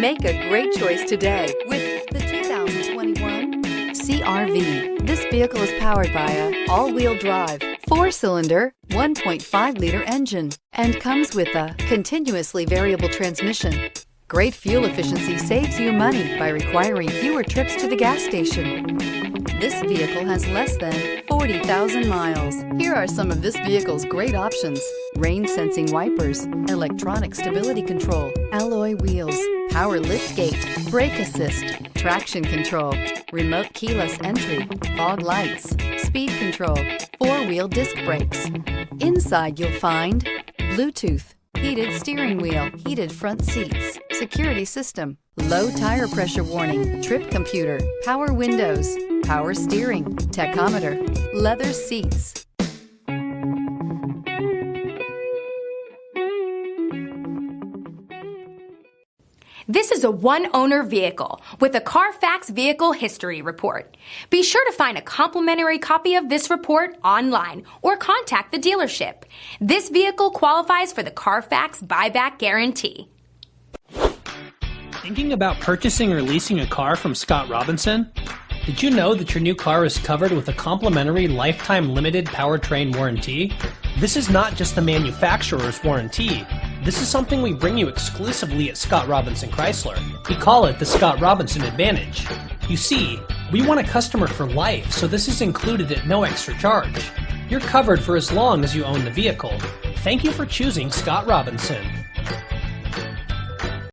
Make a great choice today with the 2021 CR-V. This vehicle is powered by a all-wheel drive, 4-cylinder, 1.5-liter engine, and comes with a continuously variable transmission. Great fuel efficiency saves you money by requiring fewer trips to the gas station. This vehicle has less than 40,000 miles. Here are some of this vehicle's great options: rain-sensing wipers, electronic stability control, alloy wheels, power liftgate, brake assist, traction control, remote keyless entry, fog lights, speed control, 4-wheel disc brakes. Inside you'll find Bluetooth, heated steering wheel, heated front seats, security system, low tire pressure warning, trip computer, power windows, power steering, tachometer, leather seats. This is a one-owner vehicle with a CARFAX Vehicle History Report. Be sure to find a complimentary copy of this report online or contact the dealership. This vehicle qualifies for the CARFAX Buyback Guarantee. Thinking about purchasing or leasing a car from Scott Robinson? Did you know that your new car is covered with a complimentary lifetime limited powertrain warranty? This is not just the manufacturer's warranty. This is something we bring you exclusively at Scott Robinson Chrysler. We call it the Scott Robinson Advantage. You see, we want a customer for life, so this is included at no extra charge. You're covered for as long as you own the vehicle. Thank you for choosing Scott Robinson.